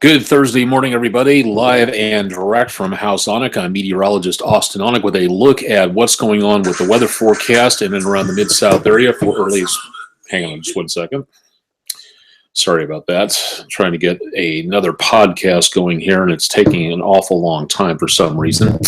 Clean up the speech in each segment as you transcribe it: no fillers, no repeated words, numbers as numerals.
Good Thursday morning, everybody. Live and direct from House Onek. I'm meteorologist Austen Onek with a look at what's going on with the weather forecast in and around the Mid-South area for early. Hang on just 1 second. Sorry about that. I'm trying to get another podcast going here, and it's taking an awful long time for some reason.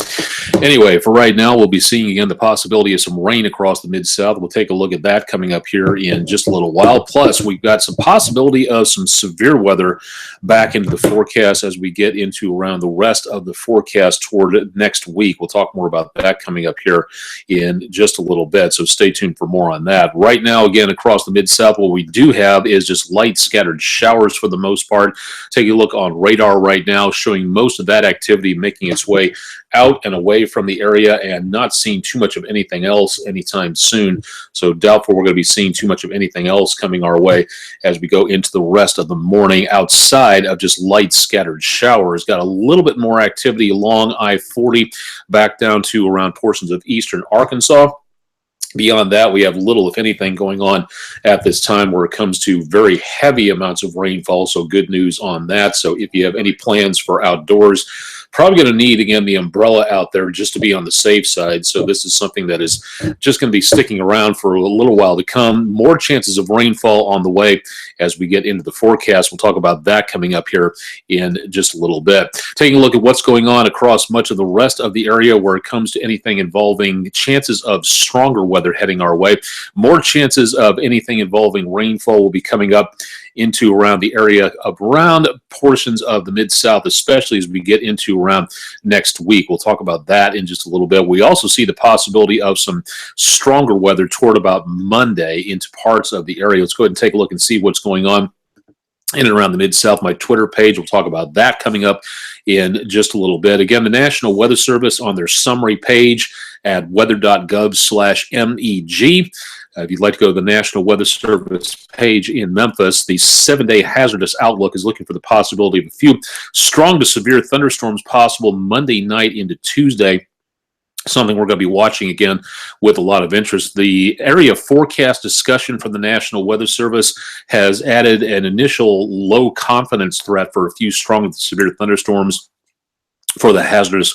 Anyway, for right now, we'll be seeing again the possibility of some rain across the Mid-South. We'll take a look at that coming up here in just a little while. Plus, we've got some possibility of some severe weather back into the forecast as we get into around the rest of the forecast toward next week. We'll talk more about that coming up here in just a little bit, so stay tuned for more on that. Right now, again, across the Mid-South, what we do have is just light scattered showers for the most part. Take a look on radar right now, showing most of that activity making its way out and away from the area and not seeing too much of anything else anytime soon. So doubtful we're going to be seeing too much of anything else coming our way as we go into the rest of the morning outside of just light scattered showers. Got a little bit more activity along I-40 back down to around portions of eastern Arkansas. Beyond that, we have little, if anything, going on at this time where it comes to very heavy amounts of rainfall, so good news on that. So if you have any plans for outdoors, probably going to need, again, the umbrella out there just to be on the safe side. So this is something that is just going to be sticking around for a little while to come. More chances of rainfall on the way as we get into the forecast. We'll talk about that coming up here in just a little bit. Taking a look at what's going on across much of the rest of the area where it comes to anything involving chances of stronger weather heading our way. More chances of anything involving rainfall will be coming up into around the area of around portions of the Mid-South, especially as we get into around next week. We'll talk about that in just a little bit. We also see the possibility of some stronger weather toward about Monday into parts of the area. Let's go ahead and take a look and see what's going on in and around the Mid-South. My Twitter page, we'll talk about that coming up in just a little bit. Again, the National Weather Service on their summary page at weather.gov/MEG. If you'd like to go to the National Weather Service page in Memphis, the 7-day hazardous outlook is looking for the possibility of a few strong to severe thunderstorms possible Monday night into Tuesday. Something we're going to be watching again with a lot of interest. The area forecast discussion from the National Weather Service has added an initial low confidence threat for a few strong to severe thunderstorms for the hazardous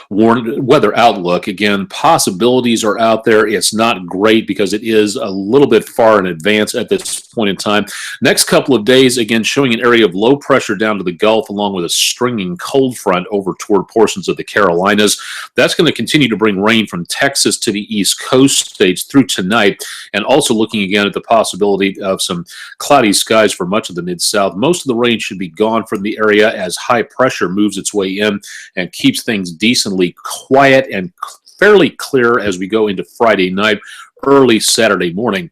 weather outlook. Again, possibilities are out there. It's not great because it is a little bit far in advance at this point in time. Next couple of days, again, showing an area of low pressure down to the Gulf along with a stringing cold front over toward portions of the Carolinas. That's going to continue to bring rain from Texas to the East Coast states through tonight, and also looking again at the possibility of some cloudy skies for much of the Mid-South. Most of the rain should be gone from the area as high pressure moves its way in and keeps things decently quiet and fairly clear as we go into Friday night, early Saturday morning.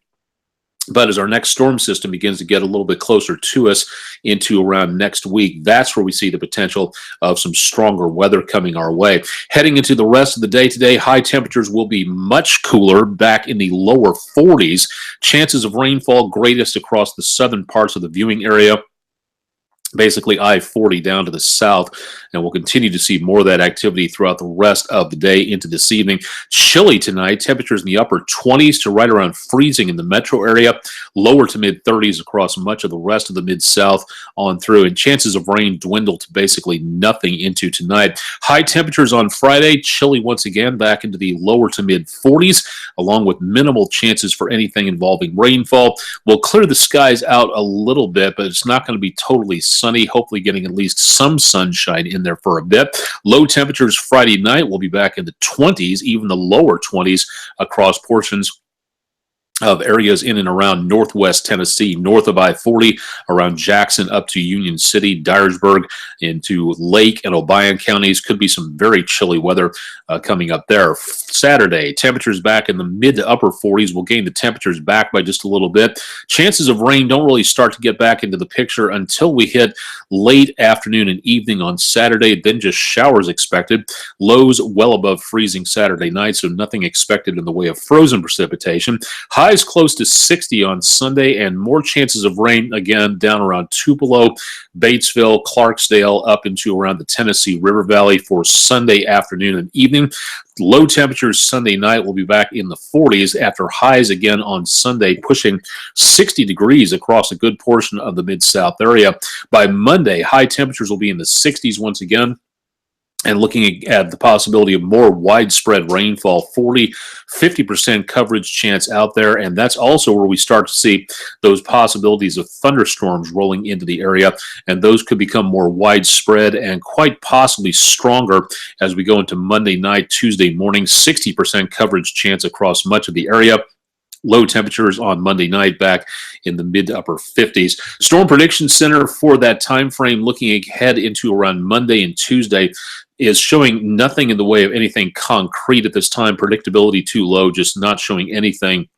But as our next storm system begins to get a little bit closer to us into around next week, that's where we see the potential of some stronger weather coming our way. Heading into the rest of the day today, high temperatures will be much cooler, back in the lower 40s. Chances of rainfall greatest across the southern parts of the viewing area, basically I-40 down to the south, and we'll continue to see more of that activity throughout the rest of the day into this evening. Chilly tonight, temperatures in the upper 20s to right around freezing in the metro area, lower to mid-30s across much of the rest of the Mid-South on through, and chances of rain dwindle to basically nothing into tonight. High temperatures on Friday, chilly once again, back into the lower to mid-40s, along with minimal chances for anything involving rainfall. We'll clear the skies out a little bit, but it's not going to be totally sunny, hopefully getting at least some sunshine in there for a bit. Low temperatures Friday night will be back in the 20s, even the lower 20s across portions of areas in and around northwest Tennessee, north of I-40, around Jackson up to Union City, Dyersburg, into Lake and Obion counties. Could be some very chilly weather coming up there. Saturday, temperatures back in the mid to upper 40s. We'll gain the temperatures back by just a little bit. Chances of rain don't really start to get back into the picture until we hit late afternoon and evening on Saturday, then just showers expected. Lows well above freezing Saturday night, so nothing expected in the way of frozen precipitation. Highs close to 60 on Sunday, and more chances of rain again down around Tupelo, Batesville, Clarksdale, up into around the Tennessee River Valley for Sunday afternoon and evening. Low temperatures Sunday night will be back in the 40s after highs again on Sunday, pushing 60 degrees across a good portion of the Mid-South area. By Monday, high temperatures will be in the 60s once again. And looking at the possibility of more widespread rainfall, 40-50% coverage chance out there. And that's also where we start to see those possibilities of thunderstorms rolling into the area. And those could become more widespread and quite possibly stronger as we go into Monday night, Tuesday morning, 60% coverage chance across much of the area. Low temperatures on Monday night back in the mid to upper 50s. Storm Prediction Center for that time frame looking ahead into around Monday and Tuesday is showing nothing in the way of anything concrete at this time. Predictability too low, just not showing anything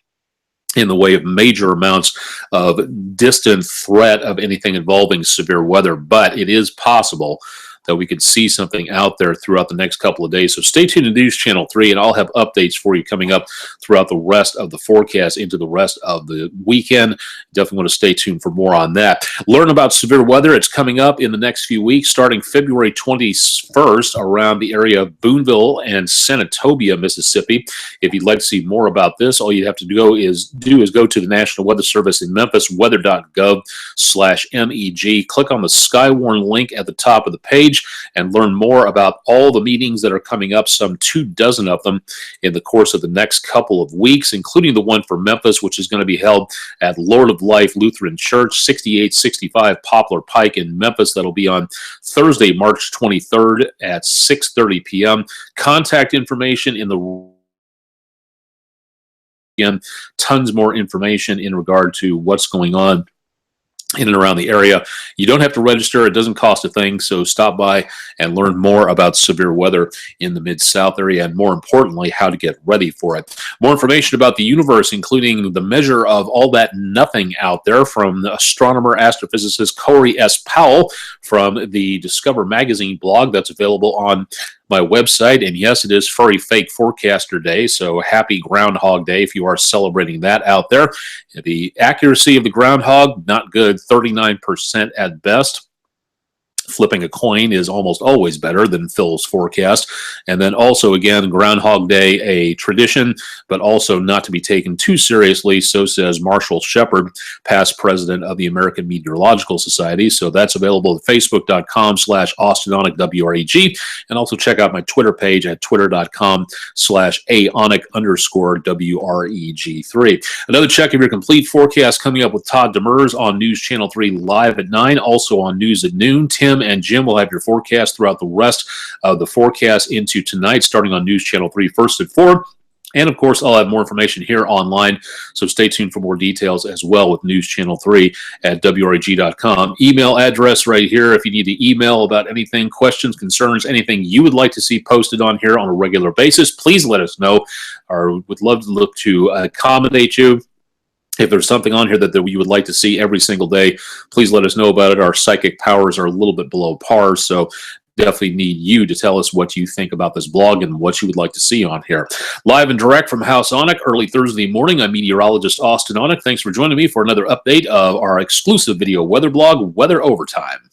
in the way of major amounts of distant threat of anything involving severe weather. But it is possible that we could see something out there throughout the next couple of days. So stay tuned to News Channel 3, and I'll have updates for you coming up throughout the rest of the forecast into the rest of the weekend. Definitely want to stay tuned for more on that. Learn about severe weather. It's coming up in the next few weeks, starting February 21st around the area of Boonville and Senatobia, Mississippi. If you'd like to see more about this, all you have to do is go to the National Weather Service in Memphis, weather.gov/MEG. Click on the Skywarn link at the top of the page and learn more about all the meetings that are coming up, some 24 of them in the course of the next couple of weeks, including the one for Memphis, which is going to be held at Lord of Life Lutheran Church, 6865 Poplar Pike in Memphis. That'll be on Thursday, March 23rd at 6:30 p.m. Contact information in the again, tons more information in regard to what's going on in and around the area. You don't have to register. It doesn't cost a thing. So stop by and learn more about severe weather in the Mid-South area, and more importantly, how to get ready for it. More information about the universe, including the measure of all that nothing out there, from astronomer astrophysicist Corey S. Powell from the Discover Magazine blog. That's available on my website. And yes, it is Furry Fake Forecaster Day, so happy Groundhog Day if you are celebrating that out there. The accuracy of the groundhog, not good, 39% at best. Flipping a coin is almost always better than Phil's forecast. And then also, again, Groundhog Day, a tradition, but also not to be taken too seriously. So says Marshall Shepard, past president of the American Meteorological Society. So that's available at facebook.com/Austen Onek WREG. And also check out my Twitter page at twitter.com/AOnek_WREG3. Another check of your complete forecast coming up with Todd Demers on News Channel 3 live at 9. Also on News at noon. Tim and Jim will have your forecast throughout the rest of the forecast into tonight, starting on News Channel 3 first at 4. And, of course, I'll have more information here online, so stay tuned for more details as well with News Channel 3 at WREG.com. Email address right here if you need to email about anything, questions, concerns, anything you would like to see posted on here on a regular basis. Please let us know, or would love to look to accommodate you. If there's something on here that you would like to see every single day, please let us know about it. Our psychic powers are a little bit below par, so definitely need you to tell us what you think about this blog and what you would like to see on here. Live and direct from House Onek, early Thursday morning, I'm meteorologist Austen Onek. Thanks for joining me for another update of our exclusive video weather blog, Weather Overtime.